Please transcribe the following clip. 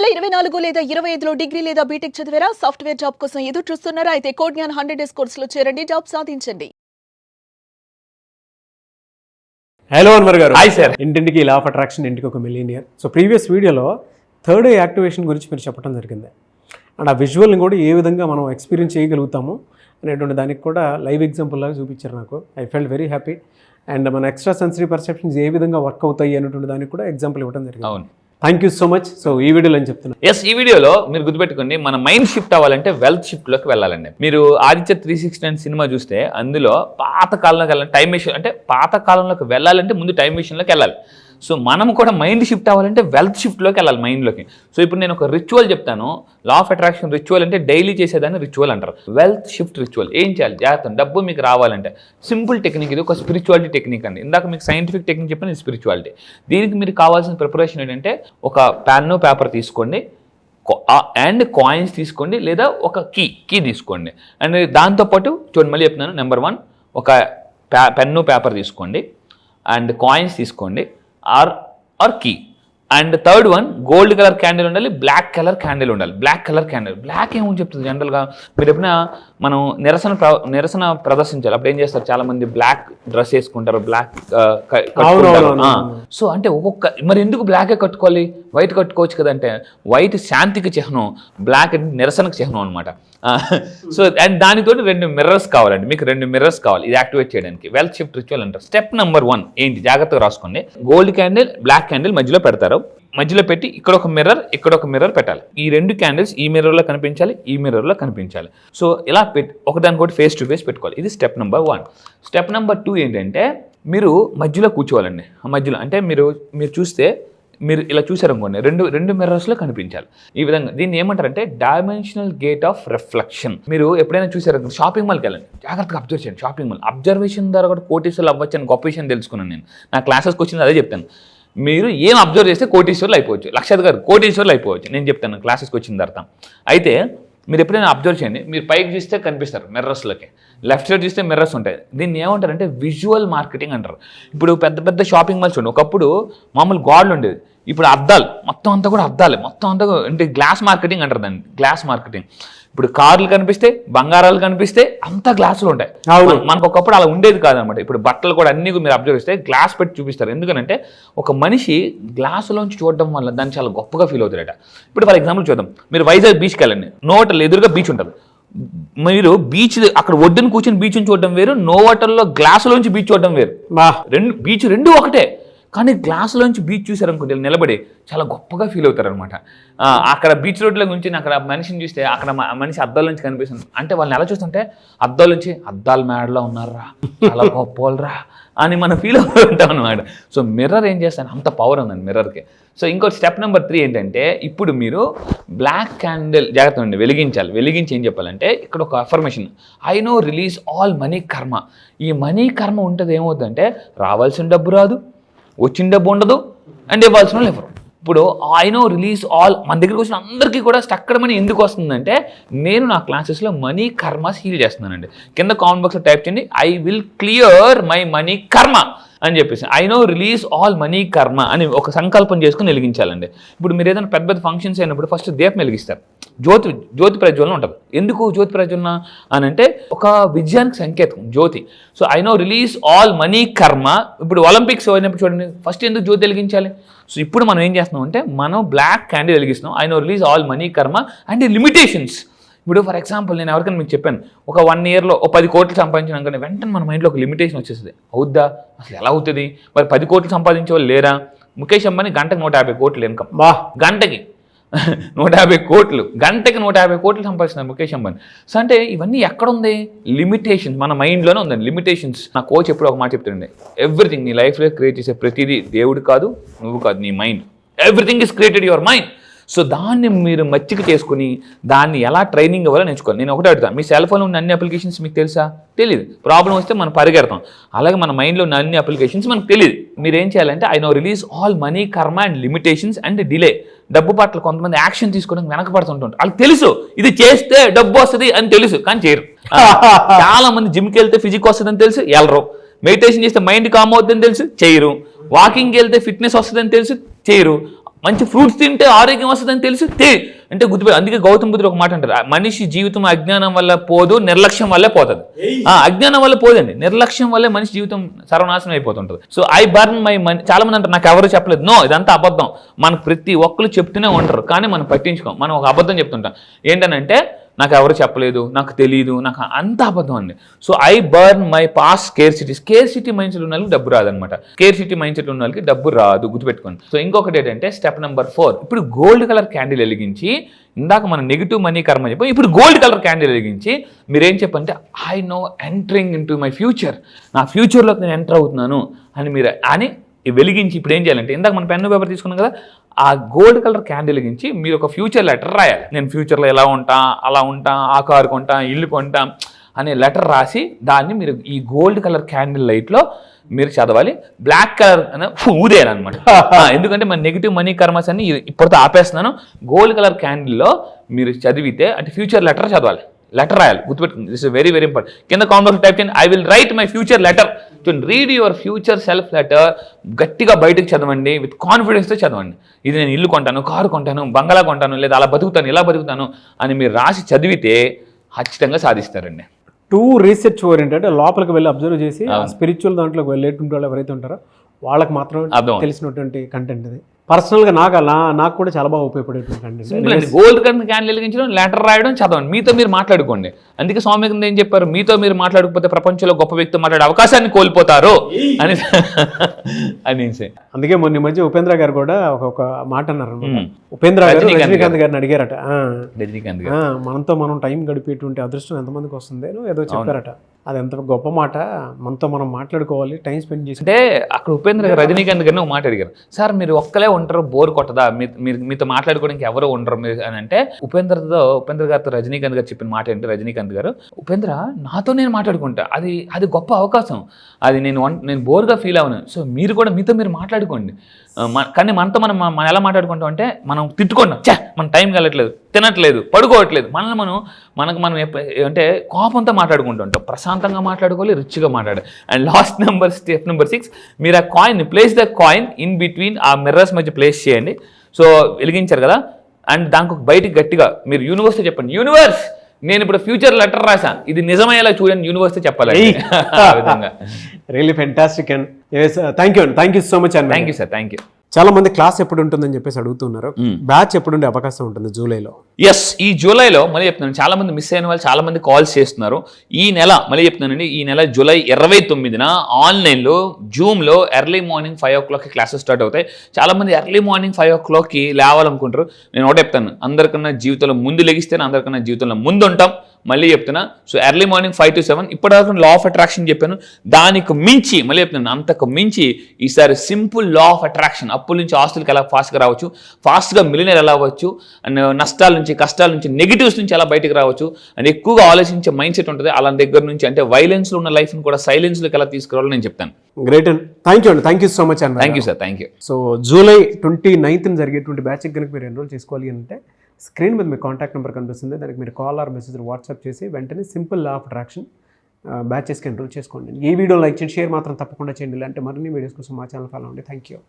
2024 లేదా 25లో డిగ్రీ లేదా బీటెక్ చదివారా? సాఫ్ట్వేర్ జాబ్ కోసం ఎదురు చూస్తున్నారా? అయితే కోడ్ జ్ఞాన్ 100 డేస్ కోర్సులో చేరండి, జాబ్ సాధించండి. హలో అన్వర్ గారు. Hi sir. ఇంటింటికి లా ఆఫ్ అట్రాక్షన్, ఇంటికి ఒక మిలియనియర్. సో ప్రీవియస్ వీడియోలో థర్డ్ ఐ యాక్టివేషన్ గురించి మీరు చెప్పడం జరిగింది. అండ్ ఆ విజువల్ని కూడా ఏ విధంగా మనం ఎక్స్పీరియన్స్ చేయగలుగుతాము అనేటువంటి దానికి కూడా లైవ్ ఎగ్జాంపుల్ లాగా చూపించారు నాకు. I felt very happy. And మన ఎక్స్ట్రా సెన్సరీ పర్సెప్షన్స్ ఏ విధంగా వర్క్ అవుతాయి అనేటువంటి దానికి కూడా ఎగ్జాంపుల్ ఇవ్వడం జరిగింది. అవును, thank you so much. So ఈ వీడియోలో అని చెప్తున్నాను. ఎస్, ఈ వీడియోలో మీరు గుర్తుపెట్టుకోండి, మన మైండ్ షిఫ్ట్ అవ్వాలంటే వెల్త్ షిఫ్ట్లోకి వెళ్ళాలండి. మీరు ఆదిత్య 369 సినిమా చూస్తే అందులో పాత కాలంలోకి వెళ్ళాలి, టైం మెషిన్ అంటే పాత కాలంలోకి వెళ్ళాలంటే ముందు టైం మెషిన్లోకి వెళ్ళాలి. సో మనం కూడా మైండ్ షిఫ్ట్ అవ్వాలంటే వెల్త్ షిఫ్ట్లోకి వెళ్ళాలి, మైండ్లోకి. సో ఇప్పుడు నేను ఒక రిచువల్ చెప్తాను. లా ఆఫ్ అట్రాక్షన్ రిచువల్ అంటే డైలీ చేసేదాన్ని రిచువల్ అంటారు. వెల్త్ షిఫ్ట్ రిచువల్ ఏం చేయాలి? జాగ్రత్త, డబ్బు మీకు రావాలంటే సింపుల్ టెక్నిక్. ఇది ఒక స్పిరిచువాలిటీ టెక్నిక్ అండి. ఇందాక మీకు సైంటిఫిక్ టెక్నిక్ చెప్పిన ఇది స్పిరిచువాలిటీ. దీనికి మీరు కావాల్సిన ప్రిపరేషన్ ఏంటంటే ఒక పెన్ను పేపర్ తీసుకోండి, అండ్ కాయిన్స్ తీసుకోండి, లేదా ఒక కీ తీసుకోండి. అండ్ దాంతోపాటు చూడండి, మళ్ళీ చెప్తున్నాను. నెంబర్ 1 ఒక పెన్ను పేపర్ తీసుకోండి, అండ్ కాయిన్స్ తీసుకోండి, or key. And third one, gold colour candle ఉండాలి, బ్లాక్ కలర్ క్యాండిల్ ఉండాలి. బ్లాక్ కలర్ క్యాండిల్, బ్లాక్ ఏమని చెప్తుంది జనరల్గా. మీరు ఎప్పుడైనా మనం నిరసన ప్రదర్శించాలి, అప్పుడు ఏం చేస్తారు, చాలా మంది బ్లాక్ డ్రెస్ వేసుకుంటారు, బ్లాక్ కట్టుకుంటారు. సో అంటే మరి ఎందుకు బ్లాకే కట్టుకోవాలి, వైట్ కట్టుకోవచ్చు కదంటే, వైట్ శాంతికి చిహ్నం, బ్లాక్ నిరసనకు చిహ్నం అనమాట. సో అండ్ దానితో 2 మిర్రర్స్ కావాలండి. మీకు 2 మిర్రర్స్ కావాలి ఇది యాక్టివేట్ చేయడానికి. వెల్త్ షిఫ్ట్ రిచువల్ అంటారు. స్టెప్ నెంబర్ 1 ఏంటి, జాగ్రత్తగా రాసుకోండి. గోల్డ్ క్యాండిల్, బ్లాక్ క్యాండిల్ మధ్యలో పెడతారు. మధ్యలో పెట్టి ఇక్కడ ఒక మిర్రర్, ఇక్కడ ఒక మిర్రర్ పెట్టాలి. ఈ 2 క్యాండిల్స్ ఈ మిర్రర్లో కనిపించాలి, ఈ మిర్రర్లో కనిపించాలి. సో ఇలా ఒకదానికొకటి ఫేస్ టు ఫేస్ పెట్టుకోవాలి. ఇది స్టెప్ నెంబర్ 1. స్టెప్ నెంబర్ 2 ఏంటంటే, మీరు మధ్యలో కూర్చోవాలండి. మధ్యలో అంటే మీరు చూస్తే, మీరు ఇలా చూసారనుకోండి, రెండు మిర్రర్స్లో కనిపించాలి. ఈ విధంగా దీన్ని ఏమంటారంటే డైమెన్షనల్ గేట్ ఆఫ్ రిఫ్లెక్షన్. మీరు ఎప్పుడైనా చూసారు, షాపింగ్ మాల్కి వెళ్ళండి, జాగ్రత్తగా అబ్జర్వ్ చేయండి. షాపింగ్ మాల్ అబ్జర్వేషన్ ద్వారా కూడా కోటీశ్వర్లు అవ్వచ్చు అని గొప్ప విషయం తెలుసుకున్నాను నేను. నా క్లాసెస్కి వచ్చింది అదే చెప్తాను. మీరు ఏం అబ్జర్వ్ చేస్తే కోటీశ్వర్లు అయిపోవచ్చు, లక్షాధికారి గారు కోటీశ్వర్లు అయిపోవచ్చు, నేను చెప్తాను క్లాసెస్కి వచ్చిన తర్వాత. అయితే మీరు ఎప్పుడైనా అబ్జర్వ్ చేయండి, మీరు పైకి చూస్తే కనిపిస్తారు మిర్రర్స్లోకి, లెఫ్ట్ సైడ్ చూస్తే మిర్రర్స్ ఉంటాయి. దీన్ని ఏమంటారంటే విజువల్ మార్కెటింగ్ అంటారు. ఇప్పుడు పెద్ద షాపింగ్ మాల్స్ ఉండే, ఒకప్పుడు మామూలు గోడలు ఉండేది, ఇప్పుడు అద్దాలు, మొత్తం అంతా కూడా అద్దాలే, మొత్తం అంతా అంటే గ్లాస్ మార్కెటింగ్ అంటారు దాన్ని, గ్లాస్ మార్కెటింగ్. ఇప్పుడు కార్లు కనిపిస్తే, బంగారాలు కనిపిస్తే, అంతా గ్లాసులు ఉంటాయి. మనకు ఒకప్పుడు అలా ఉండేది కాదనమాట. ఇప్పుడు బట్టలు కూడా అన్ని మీరు అబ్జర్వ్ చేస్తే గ్లాస్ పెట్టి చూపిస్తారు. ఎందుకంటే ఒక మనిషి గ్లాసులోంచి చూడడం వల్ల దాన్ని చాలా గొప్పగా ఫీల్ అవుతారట. ఇప్పుడు ఫర్ ఎగ్జాంపుల్ చూద్దాం, మీరు వైజాగ్ బీచ్కి వెళ్ళండి, నోటల్ ఎదురుగా బీచ్ ఉంటుంది. మీరు బీచ్ అక్కడ ఒడ్డున కూర్చొని బీచ్ని చూడడం వేరు, నోవటల్లో గ్లాసులోంచి బీచ్ చూడడం వేరు. బీచ్ రెండు ఒకటే, కానీ గ్లాసులోంచి బీచ్ చూసారనుకుంటే నిలబడి చాలా గొప్పగా ఫీల్ అవుతారు అనమాట. అక్కడ బీచ్ రోడ్లో నుంచి అక్కడ మనిషిని చూస్తే అక్కడ మనిషి అద్దాల నుంచి కనిపిస్తుంది అంటే, వాళ్ళని ఎలా చూస్తుంటే అద్దాల నుంచి అద్దాల మేడలో ఉన్నారా, చాలా గొప్పరా అని మనం ఫీల్ అవుతూ ఉంటాం అనమాట. సో మిర్రర్ ఏం చేస్తాను, అంత పవర్ ఉందండి మిర్రర్కి. సో ఇంకో స్టెప్ నెంబర్ 3 ఏంటంటే, ఇప్పుడు మీరు బ్లాక్ క్యాండిల్ జాగ్రత్త అండి వెలిగించాలి. వెలిగించి ఏం చెప్పాలంటే, ఇక్కడ ఒక affirmation, I now release all money కర్మ. ఈ మనీ కర్మ ఉంటుంది, ఏమవుతుందంటే రావాల్సిన డబ్బు రాదు, వచ్చిన డబ్బు ఉండదు, అండ్ ఇవ్వాల్సిన వాళ్ళు ఎవరు. ఇప్పుడు ఐ నో రిలీజ్ ఆల్, మన దగ్గరికి వచ్చిన అందరికీ కూడా స్టక్కడ్ మనీ ఎందుకు వస్తుందంటే, నేను నా క్లాసెస్లో మనీ కర్మస్ హీల్ చేస్తున్నానండి. కింద కామెంట్ బాక్స్లో టైప్ చేయండి, I will clear my money కర్మ అని చెప్పేసి, I now release all money కర్మ అని ఒక సంకల్పం చేసుకుని వెలిగించాలండి. ఇప్పుడు మీరు ఏదైనా పెద్ద ఫంక్షన్స్ అయినప్పుడు ఫస్ట్ దీపం వెలిగిస్తారు, జ్యోతి ప్రజ్వలన ఉంటుంది. ఎందుకు జ్యోతి ప్రజ్వలన అని అంటే, ఒక విజయానికి సంకేతం జ్యోతి. So I now release all money karma. ఇప్పుడు ఒలింపిక్స్ అయినప్పుడు చూడండి, ఫస్ట్ ఎందుకు జ్యోతి వెలిగించాలి. సో ఇప్పుడు మనం ఏం చేస్తున్నాం అంటే, మనం బ్లాక్ క్యాండిల్ వెలిగిస్తున్నాం, I now release all money karma and limitations. ఇప్పుడు ఫర్ ఎగ్జాంపుల్ నేను ఎవరికైనా మీకు చెప్పాను, ఒక 1 ఇయర్లో 10 కోట్లు సంపాదించినాకనే వెంటనే మన మైండ్లో ఒక లిమిటేషన్ వచ్చేస్తుంది. అవుద్దా, అసలు ఎలా అవుతుంది, మరి 10 కోట్లు సంపాదించే వాళ్ళు లేరా? ముఖేష్ అంబానీ గంటకు 150 కోట్లు ఇన్కమ్, గంటకి 150 కోట్లు, గంటకి 150 కోట్లు సంపాదిస్తున్నారు ముఖేష్ అంబానీ. సో అంటే ఇవన్నీ ఎక్కడుంది, లిమిటేషన్స్ మన మైండ్లోనే ఉందండి. లిమిటేషన్స్. నా కోచ్ ఎప్పుడు ఒక మాట చెప్తుండే, ఎవ్రీథింగ్ నీ లైఫ్లో క్రియేట్ చేసే ప్రతిదీ దేవుడు కాదు, నువ్వు కాదు, నీ mind. Everything is created your mind. So దాన్ని మీరు మచ్చిక చేసుకుని దాన్ని ఎలా ట్రైనింగ్ ఇవ్వాలో నేర్చుకోవాలి. నేను ఒకటే అడుగుతాను, మీ సెల్ ఫోన్లో ఉన్న అన్ని అప్లికేషన్స్ మీకు తెలుసా? తెలియదు. ప్రాబ్లం వస్తే మనం పరిగెడతాం. అలాగే మన మైండ్లో ఉన్న అన్ని అప్లికేషన్స్ మనకు తెలియదు. మీరు ఏం చేయాలంటే, I now release all money karma and limitations and delay. డబ్బు పట్ల కొంతమంది యాక్షన్ తీసుకోవడానికి వెనకపడుతుంటారు. వాళ్ళకి తెలుసు ఇది చేస్తే డబ్బు వస్తుంది అని తెలుసు, కానీ చేయరు. చాలా మంది జిమ్కి వెళ్తే ఫిజిక్ వస్తుంది అని తెలుసు, వెళ్ళరు. మెడిటేషన్ చేస్తే మైండ్ కామ్ అవుతుందని తెలుసు, చేయరు. వాకింగ్కి వెళ్తే ఫిట్నెస్ వస్తుందని తెలుసు, చేయరు. మంచి ఫ్రూట్స్ తింటే ఆరోగ్యం వస్తుందని తెలిసి అంటే గుర్తుపెట్టి, అందుకే గౌతమ్ బుద్ధుడు ఒక మాట అంటారు, మనిషి జీవితం అజ్ఞానం వల్ల పోదు, నిర్లక్ష్యం వల్లే పోతుంది. అజ్ఞానం వల్ల పోదండి, నిర్లక్ష్యం వల్లే మనిషి జీవితం సర్వనాశనం అయిపోతుంటుంది. So I burn my money. చాలా మంది అంటారు నాకు ఎవరు చెప్పలేదు. నో, ఇదంతా అబద్ధం. మనకు ప్రతి ఒక్కరు చెప్తూనే ఉంటారు, కానీ మనం పట్టించుకోం. మనం ఒక అబద్ధం చెప్తుంటాం, ఏంటనంటే నాకు ఎవరు చెప్పలేదు, నాకు తెలియదు, నాకు అంత అబద్ధం అండి. So I burn my past scarcity mind set ఉన్న వాళ్ళకి డబ్బు రాదనమాట. స్కేర్సిటీ మైండ్ సెట్ ఉన్న వాళ్ళకి డబ్బు రాదు, గుర్తుపెట్టుకోండి. సో ఇంకొకటి ఏంటంటే స్టెప్ నెంబర్ 4, ఇప్పుడు గోల్డ్ కలర్ క్యాండిల్ వెలిగించి, ఇందాక మనం నెగిటివ్ మనీ కర్మ చెప్పాం, ఇప్పుడు గోల్డ్ కలర్ క్యాండిల్ వెలిగించి మీరేం చెప్పంటే I know entering in to my future, నా ఫ్యూచర్లోకి నేను ఎంటర్ అవుతున్నాను అని మీరు అని వెలిగించి ఇప్పుడు ఏం చేయాలంటే, ఇందాక మనం పెన్ను పేపర్ తీసుకున్నాం కదా, ఆ గోల్డ్ కలర్ క్యాండిల్ వెలిగించి మీరు ఒక ఫ్యూచర్ లెటర్ రాయాలి. నేను ఫ్యూచర్లో ఎలా ఉంటా, అలా ఉంటా, ఆ కారు కొంటా, ఇల్లు కొంటా అనే లెటర్ రాసి దాన్ని మీరు ఈ గోల్డ్ కలర్ క్యాండిల్ లైట్లో మీరు చదవాలి. బ్లాక్ కలర్ ఊదేయాలన్నమాట. ఎందుకంటే మన నెగిటివ్ మనీ కర్మస్ అని ఇప్పటితో ఆపేస్తున్నాను. గోల్డ్ కలర్ క్యాండిల్లో మీరు చదివితే అంటే ఫ్యూచర్ లెటర్ చదవాలి, లెటర్ రాయాలి, గుర్తుపెట్టుకుంది. This is very very important. కింద కామెంట్ టైప్ చేయండి, I will write my future letter. Read your future self letter. గట్టిగా బయటకు చదవండి, విత్ కాన్ఫిడెన్స్తో చదవండి. ఇది నేను ఇల్లు కొంటాను, కారు కొంటాను, బంగళా కొంటాను, లేదా అలా బతుకుతాను, ఇలా బతుకుతాను అని మీరు రాసి చదివితే ఖచ్చితంగా సాధిస్తారండి. టూ రీసెర్చ్ ఓరియంటెడ్, లోపలికి వెళ్ళి అబ్జర్వ్ చేసి స్పిరిచువల్ దాంట్లోకి వెళ్ళేటువంటి వాళ్ళు ఎవరైతే ఉంటారో వాళ్ళకి మాత్రం తెలిసినటువంటి కంటెంట్ ఇది. పర్సనల్గా నాకు కూడా చాలా బాగా ఉపయోగపడేటువంటి కంటెంట్. గోల్డ్ కలర్ క్యాండిల్ వెలిగించడం, లెటర్ రాయడం, చదవండి, మీతో మీరు మాట్లాడుకోండి. అందుకే స్వామి ఏం చెప్పారు, మీతో మీరు మాట్లాడకపోతే ప్రపంచంలో గొప్ప వ్యక్తి మాట్లాడే అవకాశాన్ని కోల్పోతారు అని అనేసి. అందుకే మొన్న మధ్య ఉపేంద్ర గారు కూడా ఒక మాట అన్నారు. ఉపేంద్ర గారు రజనీకాంత్ గారిని అడిగారట, రజనీకాంత్ గారు మనతో మనం టైం గడిపేటువంటి అదృష్టం ఎంతమందికి వస్తుంది ఏదో చెప్పారట. అది ఎంత గొప్ప మాట, మనతో మనం మాట్లాడుకోవాలి, టైం స్పెండ్ చేసి. అంటే అక్కడ ఉపేంద్ర గారు రజనీకాంత్ గారిని ఒక మాట అడిగారు, సార్ మీరు ఒక్కలే ఉంటారు, బోర్ కొట్టదా, మీతో మాట్లాడుకోవడానికి ఎవరు ఉండరు మీరు అని అంటే, ఉపేంద్ర గారితో రజనీకాంత్ గారు చెప్పిన మాట ఏంటి, రజనీకాంత్ గారు, ఉపేంద్ర నాతో నేను మాట్లాడుకుంటా, అది గొప్ప అవకాశం, అది నేను బోర్గా ఫీల్ అవును. సో మీరు కూడా మీతో మీరు మాట్లాడుకోండి. కానీ మనతో మనం ఎలా మాట్లాడుకుంటాం అంటే, మనం తిట్టుకుంటాం, మన టైం వెళ్ళట్లేదు, తినట్లేదు, పడుకోవట్లేదు, మనకు మనం అంటే కోపంతో మాట్లాడుకుంటూ ఉంటాం. ప్రశాంతంగా మాట్లాడుకోవాలి, రిచ్గా మాట్లాడాలి. అండ్ స్టెప్ నెంబర్ 6, మీరు ఆ coin place the coin in between ఆ మిర్రర్స్ మధ్య ప్లేస్ చేయండి. సో వెలిగించారు కదా, అండ్ దానికి బయటికి గట్టిగా మీరు యూనివర్స్తో చెప్పండి, యూనివర్స్ నేను ఇప్పుడు ఫ్యూచర్ లెటర్ రాశాను, ఇది నిజమయ్యేలా చూడండి, యూనివర్సిటీ చెప్పాలి. ఆ విధంగా really fantastic and thank you so much and thank you sir, thank you. చాలా మంది క్లాస్ ఎప్పుడు ఉంటుందని చెప్పేసి అడుగుతున్నారు. బ్యాచ్ ఎప్పుడు ఉండే అవకాశం ఉంటుంది జూలైలో? ఎస్, ఈ జూలైలో మళ్ళీ చెప్తున్నాను, చాలా మంది మిస్ అయిన వాళ్ళు చాలా మంది కాల్స్ చేస్తున్నారు. ఈ నెల మళ్ళీ చెప్తున్నానండి, ఈ నెల జూలై 29న ఆన్లైన్లో జూమ్లో ఎర్లీ మార్నింగ్ 5 o'clockకి క్లాసెస్ స్టార్ట్ అవుతాయి. చాలా మంది ఎర్లీ మార్నింగ్ 5 o'clockకి లేవాలనుకుంటారు. నేను ఒకటే చెప్తాను, అందరికన్నా జీవితంలో ముందు లెగిస్తేనే అందరికన్నా జీవితంలో ముందు ఉంటాం. మళ్ళీ చెప్తున్నా, సో ఎర్లీ మార్నింగ్ 5 to 7. ఇప్పటిదాకా లా ఆఫ్ అట్రాక్షన్ చెప్పాను, దానికి మించి మళ్ళీ చెప్తున్నాను, అంతకు మించి ఈసారి సింపుల్ లా ఆఫ్ అట్రాక్షన్. అప్పుల నుంచి ఆస్తులకి ఎలా ఫాస్ట్గా రావచ్చు, ఫాస్ట్గా మిలియనర్ ఎలా అవ్వచ్చు, అండ్ నష్టాల నుంచి, కష్టాల నుంచి, నెగిటివ్స్ నుంచి ఎలా బయటకు రావచ్చు, అండ్ ఎక్కువగా ఆలోచించే మైండ్ సెట్ ఉంటుంది. అలా దగ్గర నుంచి అంటే వైలెన్స్లో ఉన్న లైఫ్ని కూడా సైలెన్స్లోకి ఎలా తీసుకురావాలో నేను చెప్తాను. Great and thank you so much and thank you sir, thank you. So July 29న జరిగేటువంటి బ్యాచ్కి కనుక మీరు ఎన్రోల్ చేసుకోవాలి అంటే స్క్రీన్ మీద మీ కాంటాక్ట్ నెంబర్ కనిపిస్తుంది, దానికి మీరు కాల్ ఆర్ మెసేజ్ వాట్సాప్ చేసి వెంటనే సింపుల్ లా ఆఫ్ అట్రాక్షన్ బ్యాచెస్కి ఎన్రోల్ చేసుకోండి. ఈ వీడియో లైక్ చేయండి, షేర్ మాత్రం తప్పకుండా చేయండి. ఇలాంటి మరిన్ని వీడియోస్ కోసం మా ఛానల్ ఫాలో అవ్వండి. Thank you.